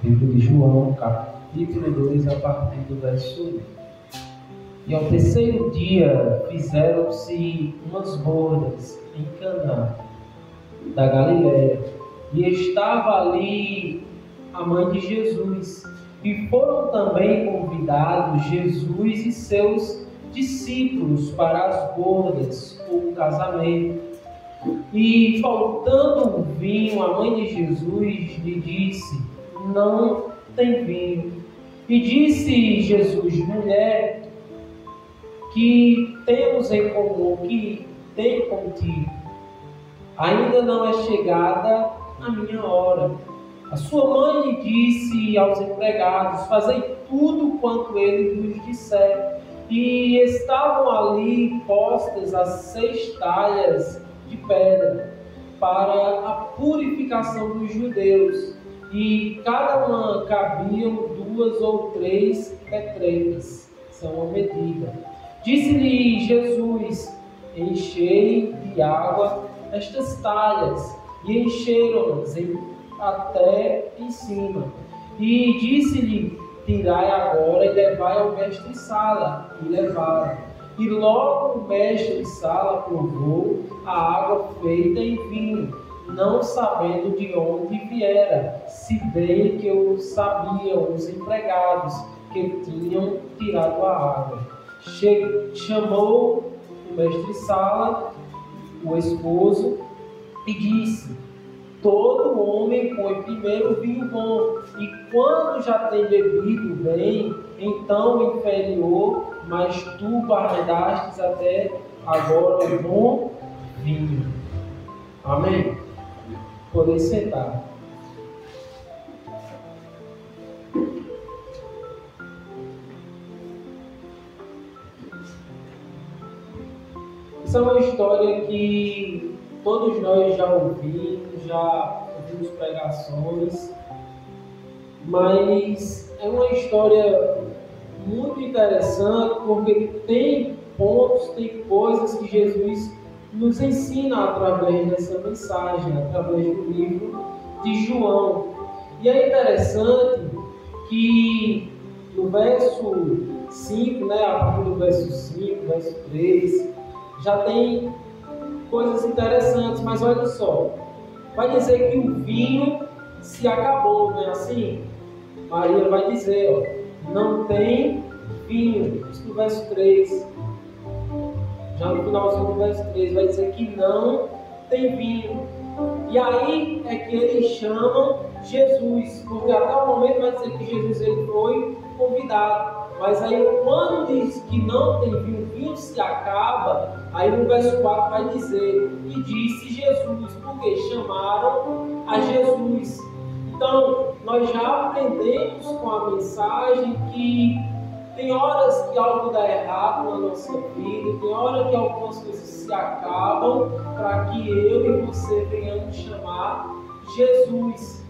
Livro de João, capítulo 2, a partir do verso 1. E ao terceiro dia fizeram-se umas bodas em Caná da Galiléia, e estava ali a mãe de Jesus. E foram também convidados Jesus e seus discípulos para as bodas, ou casamento. E faltando o vinho, a mãe de Jesus lhe disse: não tem vinho. E disse Jesus: mulher, que temos em comum, que tenho contigo? Ainda não é chegada a minha hora. A sua mãe lhe disse aos empregados: fazei tudo quanto ele vos disser. E estavam ali postas as 6 talhas de pedra para a purificação dos judeus, e cada uma cabiam 2 ou 3 petrecas, são uma medida. Disse-lhe Jesus: enchei de água estas talhas, e encheram-nas até em cima. E disse-lhe: tirai agora e levai ao mestre-sala. E levaram. E logo o mestre-sala provou a água feita em vinho, não sabendo de onde viera, se bem que o sabiam os empregados que tinham tirado a água. Chamou o mestre-sala, o esposo, e disse: todo homem põe primeiro o vinho bom, e quando já tem bebido bem, então o inferior, mas tu guardastes até agora o bom vinho. Amém? Podem sentar. Essa é uma história que todos nós já ouvimos pregações, mas é uma história muito interessante porque tem pontos, tem coisas que Jesus nos ensina através dessa mensagem, através do livro de João. E é interessante que no verso 5, a partir do verso 5, verso 3, já tem coisas interessantes, mas olha só, vai dizer que o vinho se acabou, não é assim? Maria vai dizer, não tem vinho, isso no verso 3, já no finalzinho do verso 3, vai dizer que não tem vinho. E aí é que eles chamam Jesus, porque até o momento vai dizer que Jesus ele foi convidado. Mas aí quando diz que não tem vinho, o vinho se acaba, aí no verso 4 vai dizer: e disse Jesus, porque chamaram a Jesus. Então, nós já aprendemos com a mensagem que tem horas que algo dá errado na nossa vida, tem hora que algumas coisas se acabam para que eu e você venhamos chamar Jesus.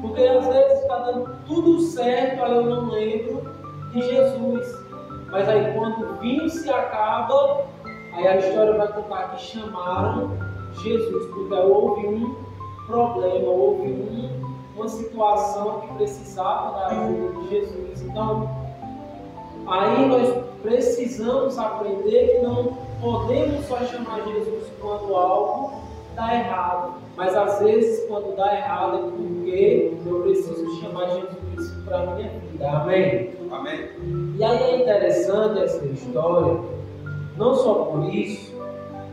Porque às vezes está dando tudo certo, aí eu não lembro de Jesus. Mas aí quando o vinho se acaba, aí a história vai contar que chamaram Jesus, porque houve um problema, houve uma situação que precisava da ajuda de Jesus. Então, aí nós precisamos aprender que não podemos só chamar Jesus quando algo dá errado, mas às vezes quando dá errado é porque eu preciso chamar Jesus para a minha vida. Amém? Amém. E aí é interessante essa história, não só por isso,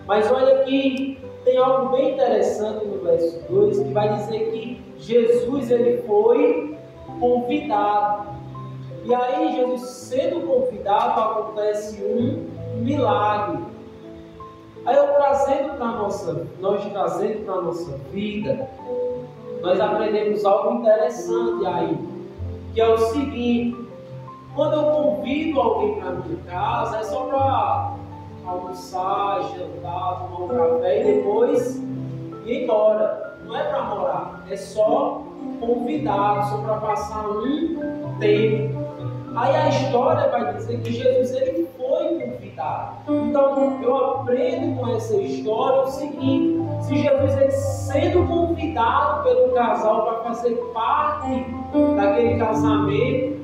mas olha que tem algo bem interessante no verso 2, que vai dizer que Jesus ele foi convidado. E aí, Jesus sendo convidado, acontece um milagre. Aí nós trazendo para a nossa vida, nós aprendemos algo interessante aí, que é o seguinte: quando eu convido alguém para minha casa, é só para almoçar, jantar, tomar um café e depois ir embora. Não é para morar, é só convidado, só para passar um tempo. Aí a história vai dizer que Jesus ele foi convidado. Então eu aprendo com essa história o seguinte: Se Jesus, ele sendo convidado pelo casal para fazer parte daquele casamento,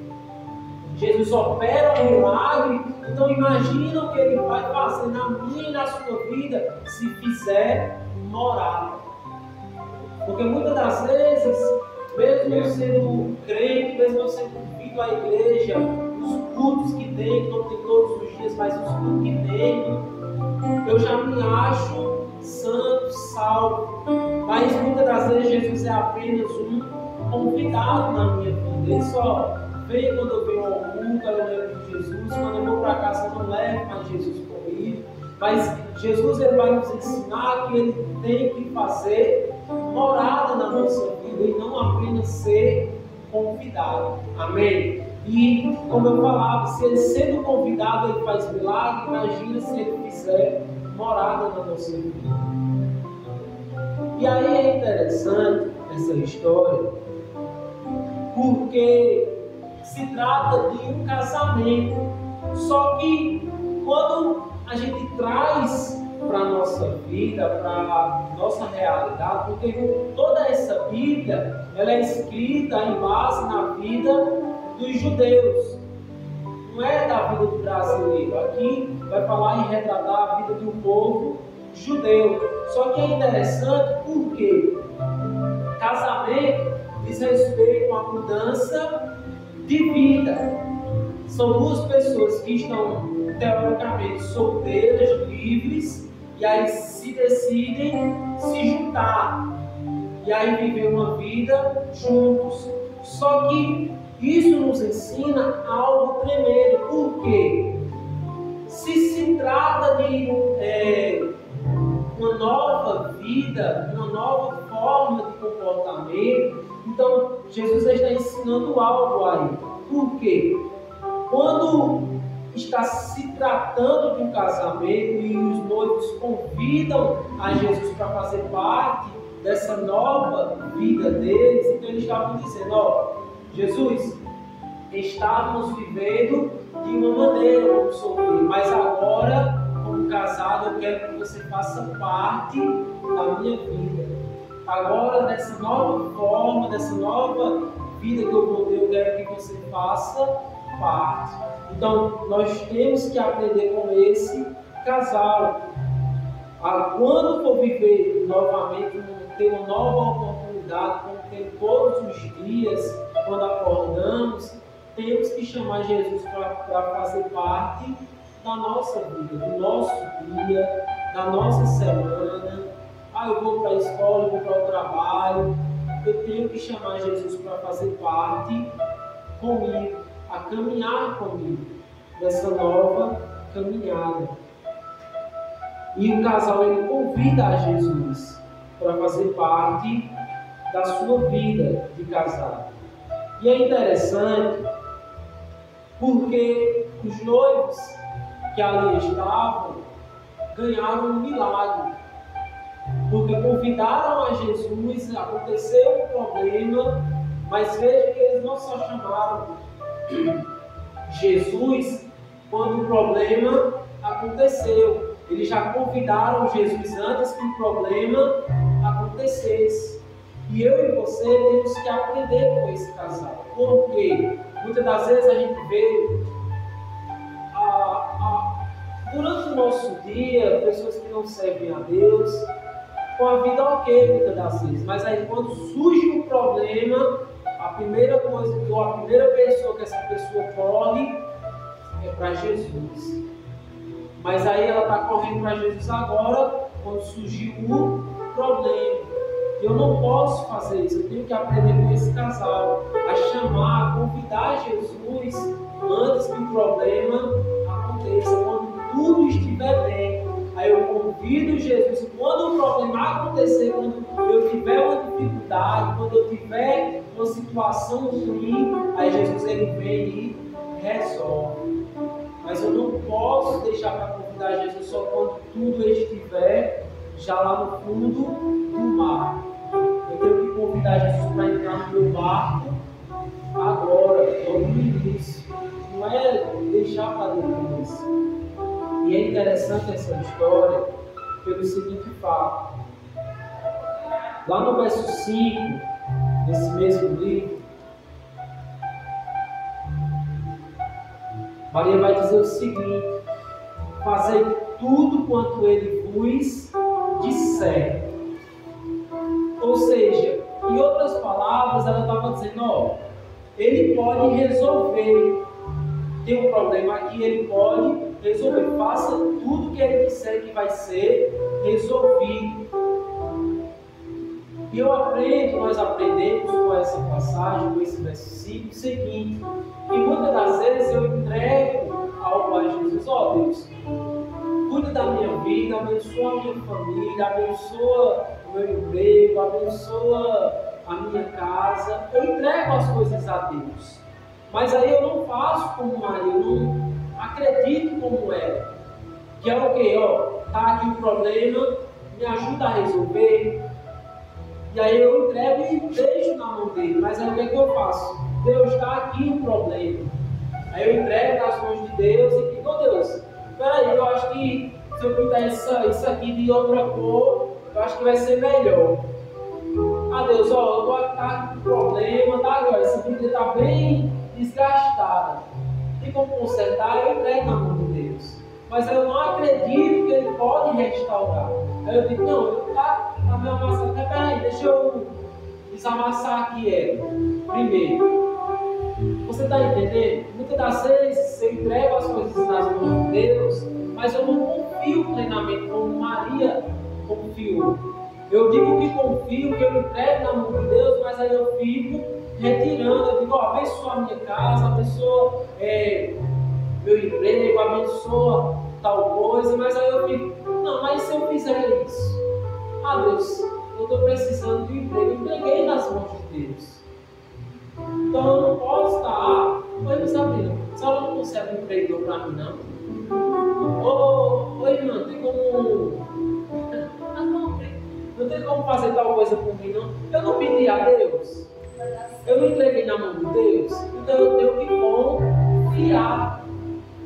Jesus opera um milagre, então imagina o que ele vai fazer na minha e na sua vida se fizer morada. Porque muitas das vezes, mesmo eu sendo crente, mesmo eu sendo vindo à igreja, os cultos que tem, que não tem todos os dias, mas os cultos que tem, eu já me acho santo, salvo. Mas muitas das vezes Jesus é apenas um convidado na minha vida. Ele só vem quando eu venho ao culto, eu lembro de Jesus. Quando eu vou para casa, eu não levo mais Jesus comigo. Mas Jesus, ele vai nos ensinar que ele tem que fazer morada na nossa vida e não apenas ser convidado. Amém? E, como eu falava, se ele sendo convidado, ele faz milagre, imagina se ele fizer morada na nossa vida. E aí é interessante essa história, porque se trata de um casamento. Só que quando a gente traz para a nossa vida, para a nossa realidade, porque toda essa Bíblia, ela é escrita em base na vida dos judeus, não é da vida do brasileiro. Aqui vai falar em retratar a vida do povo judeu. Só que é interessante porque casamento diz respeito a uma mudança de vida. São duas pessoas que estão teoricamente solteiras, livres, e aí se decidem se juntar e aí viver uma vida juntos. Só que isso nos ensina algo tremendo, porque se trata de uma nova vida, uma nova forma de comportamento, então Jesus está ensinando algo aí. Por quê? Quando está se tratando de um casamento e os noivos convidam a Jesus para fazer parte dessa nova vida deles, então eles estavam dizendo: ó, Jesus, estávamos vivendo de uma maneira como solteiro, mas agora, como casado, eu quero que você faça parte da minha vida. Agora, dessa nova forma, dessa nova vida que eu vou ter, eu quero que você faça parte. Então, nós temos que aprender com esse casal. Quando for viver novamente, ter uma nova oportunidade, como tem todos os dias, quando acordamos, temos que chamar Jesus para fazer parte da nossa vida, do nosso dia, da nossa semana. Eu vou para a escola, eu vou para o trabalho. Eu tenho que chamar Jesus para fazer parte comigo, a caminhar comigo nessa nova caminhada. E o casal, ele convida a Jesus para fazer parte da sua vida de casado. E é interessante porque os noivos que ali estavam ganharam um milagre. Porque convidaram a Jesus, aconteceu um problema, mas veja que eles não só chamaram Jesus quando o problema aconteceu. Eles já convidaram Jesus antes que o problema acontecesse. E eu e você temos que aprender com esse casal. Porque muitas das vezes a gente vê durante o nosso dia pessoas que não servem a Deus com a vida ok muitas das vezes. Mas aí quando surge um problema, a primeira coisa, ou a primeira pessoa que essa pessoa corre é para Jesus. Mas aí ela está correndo para Jesus agora, quando surgiu um problema. Eu não posso fazer isso, eu tenho que aprender com esse casal, a chamar, a convidar Jesus antes que o problema aconteça, quando tudo estiver bem. Aí eu convido Jesus, quando o problema acontecer, quando eu tiver uma dificuldade, quando eu tiver uma situação ruim, aí Jesus ele vem e resolve. Mas eu não posso deixar para convidar Jesus só quando tudo estiver já lá no fundo do mar. Eu tenho que convidar Jesus para entrar no meu barco agora, logo no início. Não é deixar para depois. E é interessante essa história pelo seguinte fato. lá no verso 5, desse mesmo livro, Maria vai dizer o seguinte: fazei tudo quanto ele vos disser. Ou seja, em outras palavras, ela estava dizendo, ó, ele pode resolver. Tem um problema aqui, ele pode resolver. Faça tudo que ele disser que vai ser resolvido. E nós aprendemos com essa passagem, com esse verso 5, o seguinte: que muitas das vezes eu entrego algo a Jesus, ó Deus, cuida da minha vida, abençoa a minha família, abençoa o meu emprego, abençoa a minha casa. Eu entrego as coisas a Deus. Mas aí eu não faço como Maria, eu não acredito como ela. Que é o quê? Ó, tá aqui o problema, me ajuda a resolver. E aí eu entrego e deixo na mão dele. Mas aí o que é que eu faço? Deus, está aqui o problema. Aí eu entrego nas mãos de Deus e digo, Deus, peraí, eu acho que se eu pintar isso aqui de outra cor, eu acho que vai ser melhor. Ah Deus, ó, eu vou estar com problema, tá agora? Essa Bíblia está bem desgastada. Tem como consertar? Eu entrego na mão de Deus. Mas eu não acredito que Ele pode restaurar. Aí eu digo, não, tá meio amassado. Peraí, deixa eu desamassar aqui ela primeiro. Você está entendendo? Muitas das vezes eu entrego as coisas nas mãos de Deus, mas eu não confio plenamente como Maria confiou. Eu digo que confio, que eu entrego na mão de Deus, mas aí eu fico retirando. Eu digo, ó, abençoa a minha casa, abençoa meu emprego, abençoa tal coisa, mas aí eu fico, não, mas se eu fizer isso? Ah Deus, eu estou precisando de um emprego, eu entreguei nas mãos de Deus. Então eu não posso estar, oi Sabrina, a senhora não consegue um empregador para mim não? Ô irmã, tem como... Não tem como fazer tal coisa por mim não? Eu não pedi a Deus, eu não entreguei na mão de Deus, então eu tenho que confiar.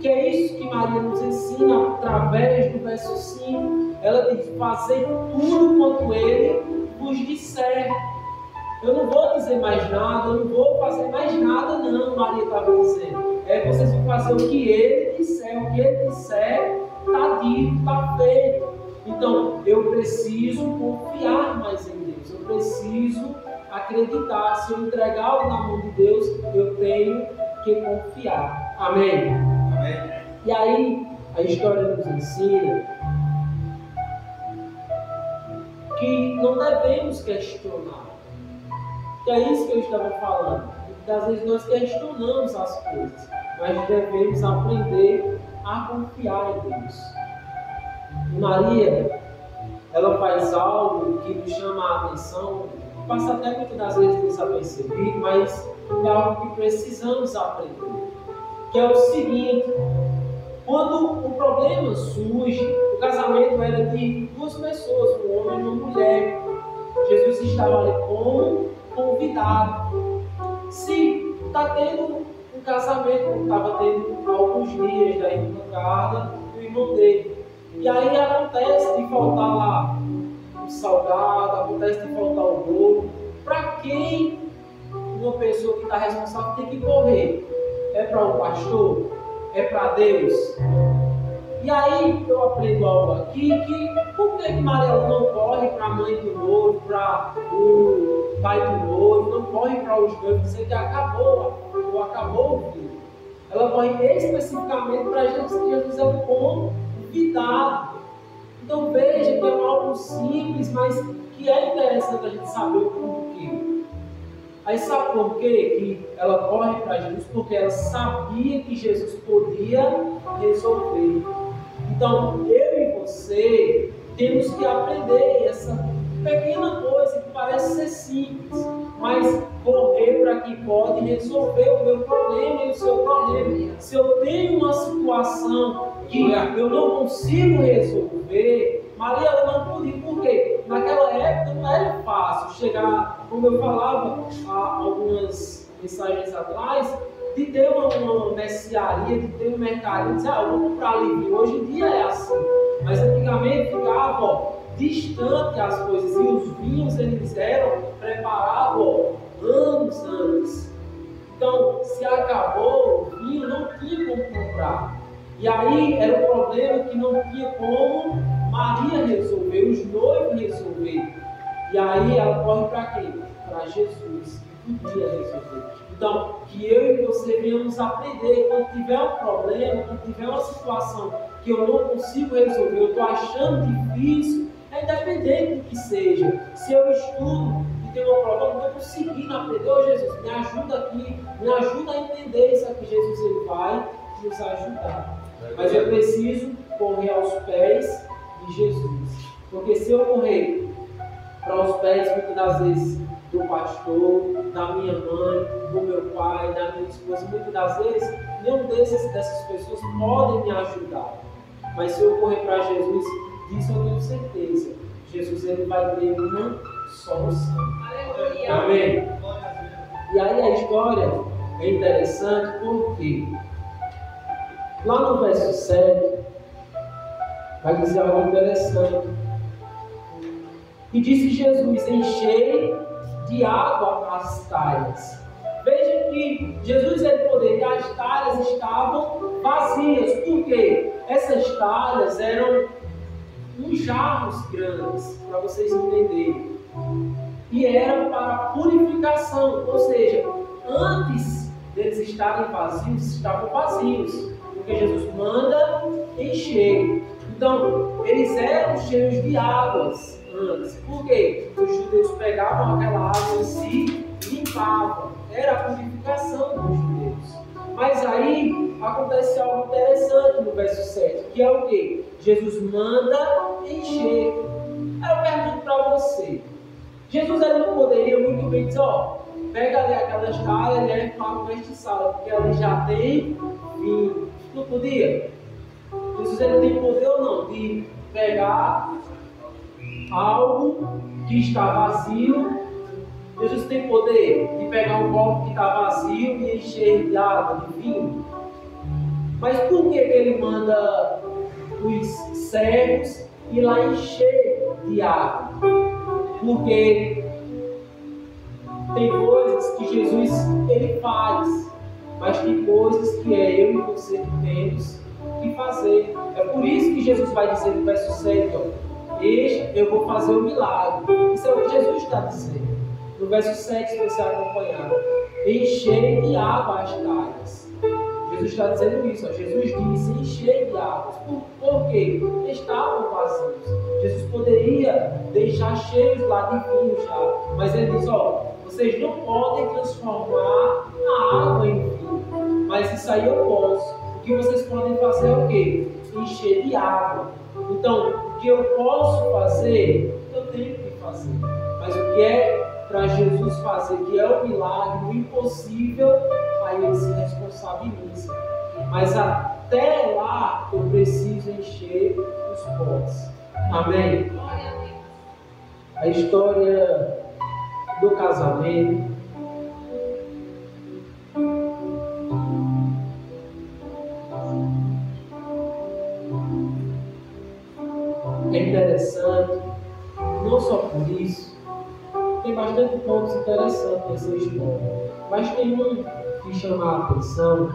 Que é isso que Maria nos ensina através do verso 5. Ela diz, fazer tudo quanto Ele vos disser. Eu não vou dizer mais nada, eu não vou fazer mais nada não, Maria estava dizendo. Vocês vão fazer o que Ele disser. O que Ele disser está dito, está feito. Então, eu preciso confiar mais em Deus. Eu preciso acreditar. Se eu entregar algo na mão de Deus, eu tenho que confiar. Amém? Amém. E aí, a história nos ensina que não devemos questionar. Que é isso que eu estava falando. Muitas vezes nós questionamos as coisas, mas devemos aprender a confiar em Deus. E Maria, ela faz algo que nos chama a atenção, passa até muitas das vezes desapercebido, mas é algo que precisamos aprender. Que é o seguinte: quando o problema surge, o casamento era de duas pessoas, um homem e uma mulher. Jesus estava ali como convidado. Se está tendo um casamento, como estava tendo há alguns dias da irmã Carla e o irmão dele. E aí acontece de faltar lá o salgado, acontece de faltar o bolo. Para quem uma pessoa que está responsável tem que correr? É para o pastor? É para Deus? E aí eu aprendo algo aqui, que por que Maria não corre para a mãe do noivo, para o pai do noivo, não corre para os noivos dizer que acabou o filho? Ela corre especificamente para Jesus, que Jesus é um convidado. Então veja que é algo simples, mas que é interessante a gente saber o porquê. Aí sabe por quê que ela corre para Jesus? Porque ela sabia que Jesus podia resolver. Então, eu e você temos que aprender essa pequena coisa que parece ser simples, mas correr para que pode resolver o meu problema e o seu problema. Se eu tenho uma situação que eu não consigo resolver, Maria ela não podia, porque naquela época não era fácil chegar, como eu falava há algumas mensagens atrás, de ter uma mercearia, de ter um mercadinho, dizer, eu vou comprar livro. Hoje em dia é assim, mas antigamente ficava distante às coisas. E os vinhos eles eram preparados anos antes. Então, se acabou o vinho, não tinha como comprar. E aí era o problema que não tinha como Maria resolver, os noivos resolver. E aí ela corre para quem? Para Jesus, que podia resolver. Então, que eu e você venhamos aprender, quando tiver um problema, quando tiver uma situação que eu não consigo resolver, eu estou achando difícil, é independente do que seja. Se eu estudo e tenho uma prova, eu não estou conseguindo aprender, ô Jesus, me ajuda aqui, me ajuda a entender isso aqui, Jesus, ele vai nos ajudar. Mas eu preciso correr aos pés de Jesus. Porque se eu correr para os pés, muitas das vezes, do pastor, da minha mãe, do meu pai, da minha esposa, muitas das vezes, nenhum dessas pessoas podem me ajudar. Mas se eu correr para Jesus, disso eu tenho certeza. Jesus ele vai ter uma solução. Aleluia. Amém? E aí a história é interessante porque lá no verso 7 vai dizer algo interessante. E disse Jesus: enchei de água as talhas. Veja que Jesus ele poderia, as talhas estavam vazias. Por quê? Essas talhas eram uns jarros grandes, para vocês entenderem. E era para purificação, ou seja, antes deles estarem vazios, estavam vazios, porque Jesus manda encher. Então, eles eram cheios de águas antes. Por quê? Os judeus pegavam aquela água e se limpavam. Era a purificação dos judeus. Mas aí acontece algo interessante no verso 7, que é o quê? Jesus manda encher. Aí eu pergunto para você, Jesus ele não poderia muito bem dizer, ó, pega ali aquelas talhas e leva para o mestre-sala, porque ali já tem vinho. Não podia? Jesus ele tem poder ou não de pegar algo que está vazio? Jesus tem poder de pegar um copo que está vazio e encher de água, de vinho? Mas por que ele manda os servos ir lá encher de água? Porque tem coisas que Jesus ele faz, mas tem coisas que é eu e você que temos que fazer. É por isso que Jesus vai dizer no verso 7, ó, eu vou fazer o milagre. Isso é o que Jesus está dizendo. No verso 7, se você acompanhar, encher de água as talhas. Jesus está dizendo isso, ó. Jesus disse encher de água. Por quê? Estavam vazios. Jesus poderia deixar cheios lá de vinho já, mas ele diz, ó, vocês não podem transformar a água em vinho, mas isso aí eu posso. O que vocês podem fazer é o quê? Encher de água. Então, o que eu posso fazer, eu tenho que fazer. Mas o que é para Jesus fazer, que é o milagre, o impossível, aí ele se responsabiliza. Mas até lá eu preciso encher os potes. Amém? A história do casamento é interessante, não só por isso. Tem bastante pontos interessantes nessa história, mas tem um que chama a atenção,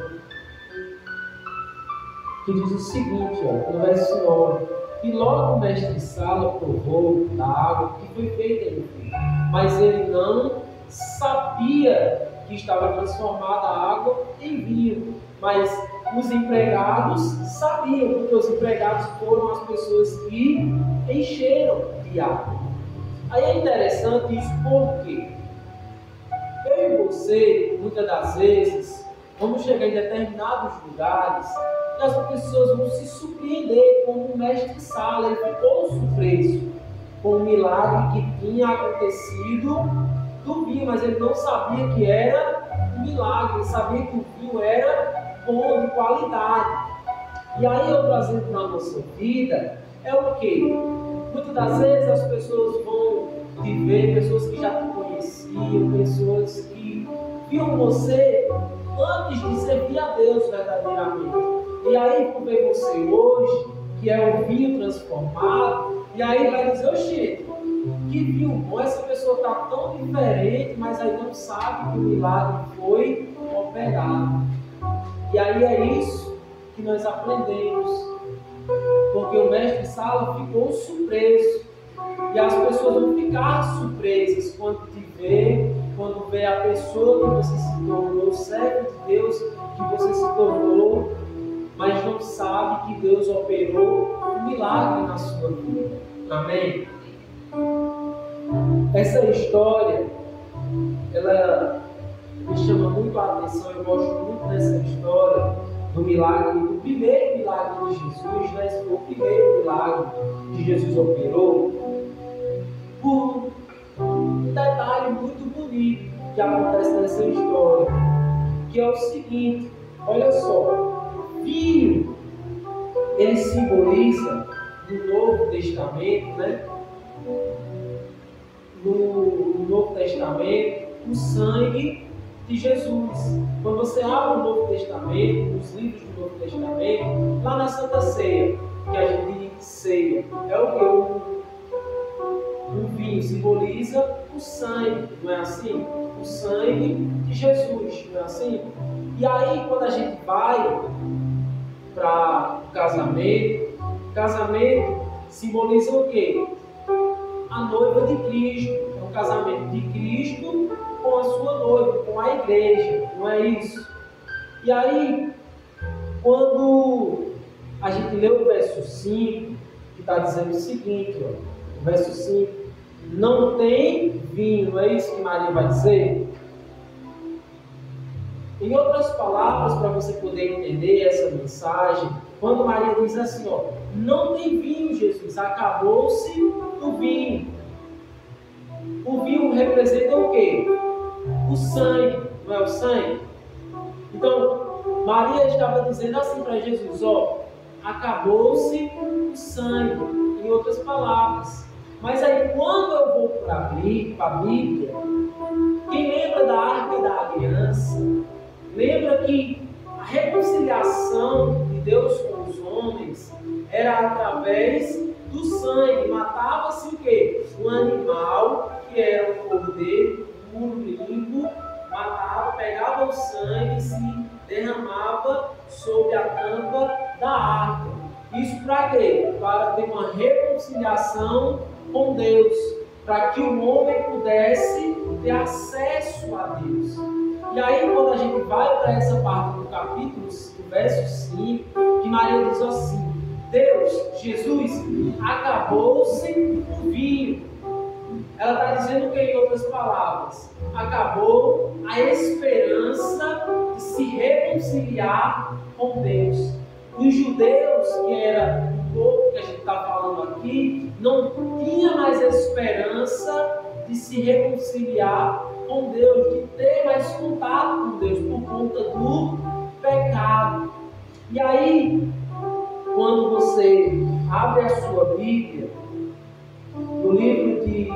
que diz o seguinte, ó, no verso 9: e logo o mestre-sala provou da água que foi feita em vinho, mas ele não sabia que estava transformada a água em vinho. Mas os empregados sabiam, porque os empregados foram as pessoas que encheram de água. Aí é interessante isso porque eu e você, muitas das vezes, vamos chegar em determinados lugares e as pessoas vão se surpreender como o mestre-sala. Ele ficou surpreso com o milagre que tinha acontecido do vinho, mas ele não sabia que era um milagre, ele sabia que o vinho era bom, de qualidade. E aí eu trazendo para a nossa vida é o quê? Muitas das vezes as pessoas vão viver, pessoas que já te conheciam, pessoas que viam você antes de servir a Deus verdadeiramente. E aí, por ver você hoje, que é o vinho transformado, E aí vai dizer, oxê, que vinho bom, essa pessoa está tão diferente, mas aí não sabe que o milagre foi operado. E aí é isso que nós aprendemos. Porque o mestre Sala ficou surpreso. E as pessoas vão ficar surpresas quando te vê, quando vê a pessoa que você se tornou, o servo de Deus que você se tornou, mas não sabe que Deus operou um milagre na sua vida. Amém? Essa história, ela me chama muito a atenção, eu gosto muito dessa história do milagre, do primeiro milagre de Jesus, né? Esse foi o primeiro milagre que Jesus operou, por um detalhe muito bonito que acontece nessa história, que é o seguinte, olha só, vinho, ele simboliza no Novo Testamento, né? No Novo Testamento, o sangue de Jesus. Quando você abre o Novo Testamento, os livros do Novo Testamento, lá na Santa Ceia, que a gente ceia, é o que? O vinho simboliza o sangue, não é assim? O sangue de Jesus, não é assim? E aí, quando a gente vai para o casamento simboliza o quê? A noiva de Cristo. É o casamento de Cristo com a sua noiva, com a igreja, não é isso? E aí, quando a gente lê o verso 5, que está dizendo o seguinte, ó, o verso 5, não tem vinho, não é isso que Maria vai dizer? Em outras palavras, para você poder entender essa mensagem, quando Maria diz assim, ó, não tem vinho, Jesus, acabou-se o vinho. O vinho representa o quê? O sangue, não é o sangue? Então, Maria estava dizendo assim para Jesus, ó, acabou-se o sangue, em outras palavras. Mas aí, quando eu vou para a Bíblia, quem lembra da Arca da Aliança, lembra que a reconciliação de Deus com os homens era através do sangue. Matava-se o quê? Um animal, que era um cordeiro, puro, limpo, matava, pegava o sangue e se derramava sobre a tampa da arca. Isso para quê? Para ter uma reconciliação com Deus, para que o homem pudesse ter acesso a Deus. E aí, quando a gente vai para essa parte do capítulo, do verso 5, que Maria diz assim, Deus, Jesus, acabou-se o vinho. Ela está dizendo o que em outras palavras? Acabou a esperança de se reconciliar com Deus. Os judeus, que era o povo que a gente está falando aqui, não tinha mais esperança de se reconciliar com Deus, de ter mais contato com Deus por conta do pecado. E aí, quando você abre a sua Bíblia, no livro de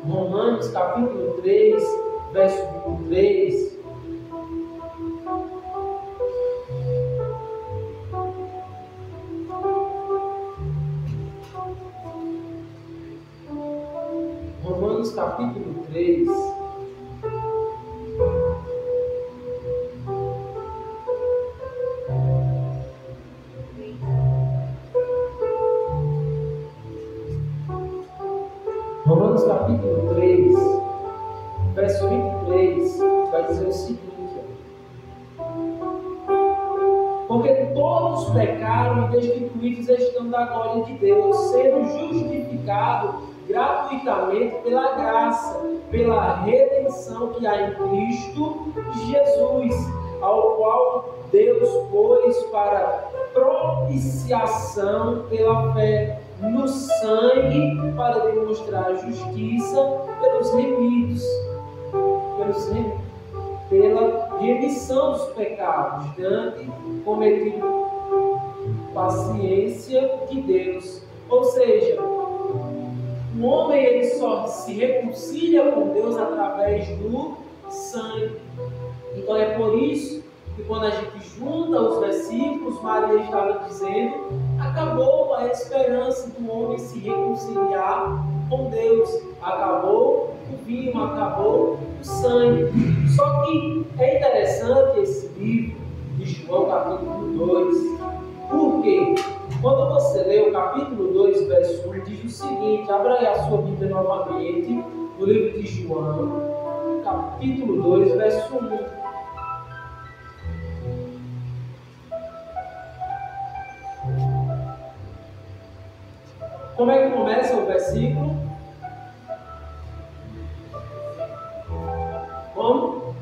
Romanos, capítulo 3, verso 3, Romanos capítulo 3, Romanos capítulo 3, verso 23, vai dizer o seguinte, porque todos pecaram e destituídos estão da glória de Deus, sendo justificados gratuitamente pela graça, pela redenção que há em Cristo Jesus, ao qual Deus pôs para propiciação pela fé no sangue, para demonstrar a justiça pelos remidos, pela remissão dos pecados, diante cometido paciência de Deus. Ou seja, o homem ele só se reconcilia com Deus através do sangue. Então é por isso que quando a gente junta os versículos, Maria estava dizendo, acabou a esperança do homem se reconciliar com Deus. Acabou o vinho, acabou o sangue. Só que é interessante esse livro de João, capítulo 2. Por quê? Quando você lê o capítulo 2, verso 1, diz o seguinte, abra aí a sua Bíblia novamente, no livro de João, capítulo 2, verso 1. Como é que começa o versículo? Como?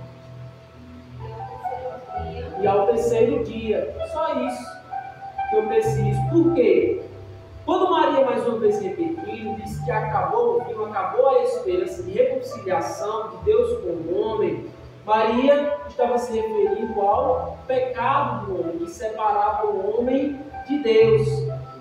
E ao terceiro dia. Só isso que eu preciso. Por quê? Quando Maria mais uma vez repetiu, disse que acabou o vinho, acabou a esperança de reconciliação de Deus com o homem, Maria estava se referindo ao pecado do homem, que separava o homem de Deus.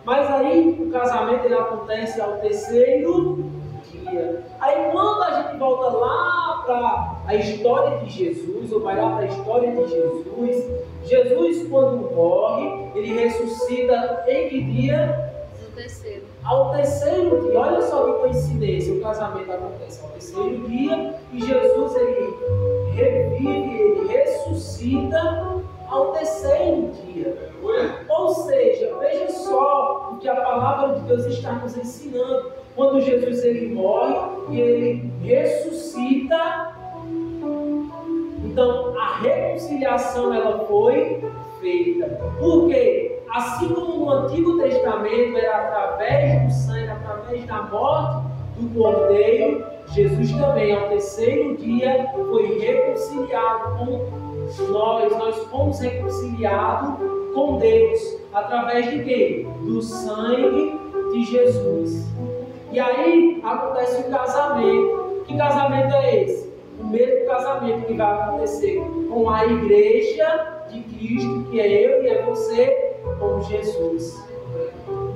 Mas aí o casamento ele acontece ao terceiro dia. Aí quando a gente volta lá para a história de Jesus, ou vai lá para a história de Jesus, Jesus quando morre, ele ressuscita em que dia? No terceiro. Ao terceiro dia. Olha só que coincidência, o casamento acontece ao terceiro dia e Jesus ele revive, ele ressuscita ao terceiro dia. Ou seja, veja só o que a palavra de Deus está nos ensinando. Quando Jesus ele morre e ele ressuscita, então a reconciliação ela foi feita. Por quê? Assim como no Antigo Testamento era através do sangue, através da morte do Cordeiro, Jesus também ao terceiro dia foi reconciliado com nós fomos reconciliados com Deus, através de quê? Do sangue de Jesus. E aí acontece o casamento. Que casamento é esse? O mesmo casamento que vai acontecer com a igreja de Cristo, que é eu e é você, com Jesus.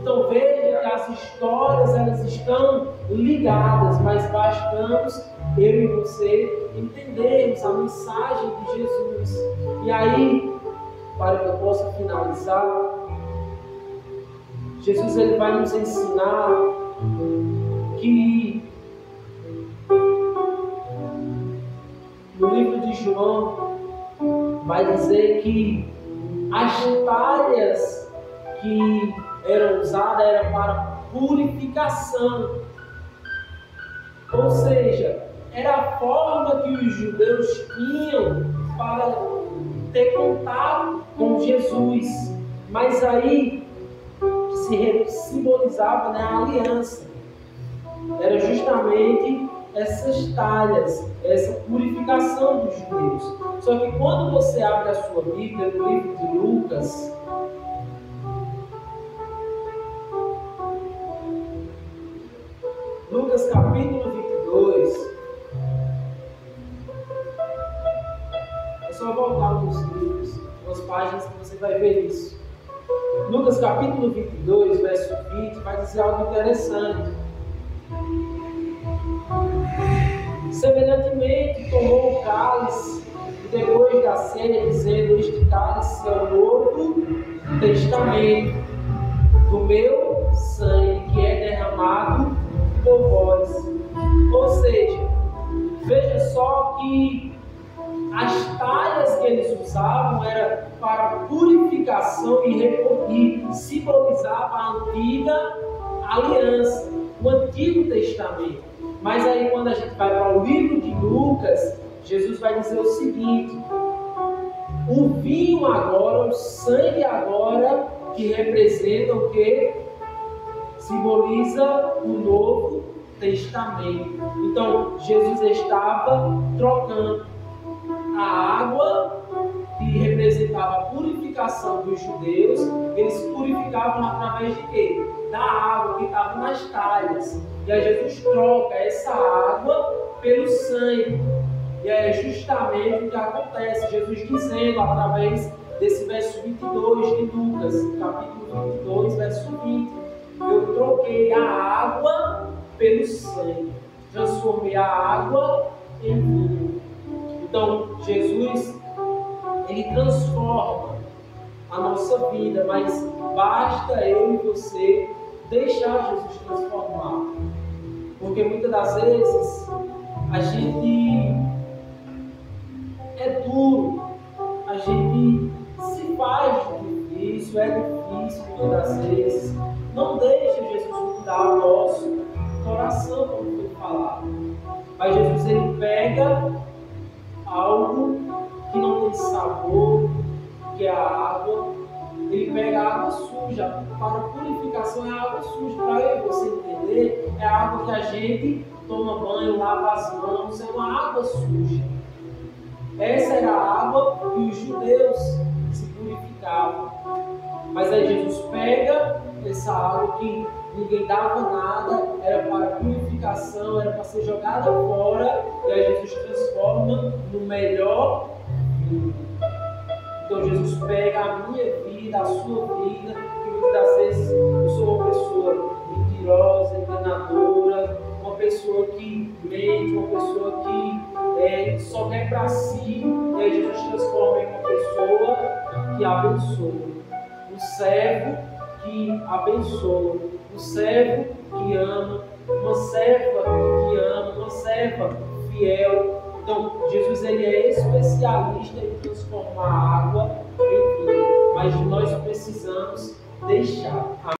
Então veja que as histórias elas estão ligadas, mas bastamos eu e você entendermos a mensagem de Jesus. E aí, para que eu possa finalizar, Jesus ele vai nos ensinar que no livro de João vai dizer que as talhas que eram usadas eram para purificação. Ou seja, era a forma que os judeus tinham para ter contato com Jesus. Mas aí se simbolizava, né, a aliança. Era justamente essas talhas, essa purificação dos judeus. Só que quando você abre a sua Bíblia no livro de Lucas, Lucas capítulo 22, é só voltar nos livros, nas páginas que você vai ver isso. Lucas capítulo 22, verso 20, vai dizer algo interessante. Semelhantemente, tomou o cálice e depois da ceia, dizendo: este cálice é o novo testamento do meu sangue, que é derramado por vós. Ou seja, veja só que as talhas que eles usavam era para purificação e simbolizava a antiga aliança, o Antigo Testamento. Mas aí quando a gente vai para o livro de Lucas, Jesus vai dizer o seguinte: o vinho agora, o sangue agora, que representa o que? Simboliza o Novo Testamento. Então Jesus estava trocando a água que representava a purificação dos judeus. Eles se purificavam através de quê? Da água que estava nas talhas. E aí Jesus troca essa água pelo sangue. E é justamente o que acontece. Jesus dizendo através desse verso 22 de Lucas, capítulo 22, verso 20: eu troquei a água pelo sangue, transformei a água em vinho. Então Jesus ele transforma a nossa vida, mas basta eu e você deixar Jesus transformar. Porque muitas das vezes a gente é duro, a gente se faz difícil, é difícil muitas das vezes. Não deixa Jesus mudar o nosso coração, como foi falado. Mas Jesus, ele pega algo que não tem sabor, que é a água. Ele pega a água suja. Para purificação é a água suja. Para eu e você entender, é a água que a gente toma banho, lava as mãos, é uma água suja. Essa era a água que os judeus se purificavam. Mas aí Jesus pega essa água que ninguém dava nada, era para purificação, era para ser jogada fora, e aí Jesus transforma no melhor vinho. Então Jesus pega a minha vida, a sua vida, que muitas das vezes eu sou uma pessoa mentirosa, enganadora, uma pessoa que mente, uma pessoa que só quer para si, e aí Jesus transforma em uma pessoa que abençoa. Um servo que abençoa, um servo que ama, uma serva que ama, uma serva fiel. Então, Jesus, ele é especialista em transformar a água em vinho, mas nós precisamos deixar.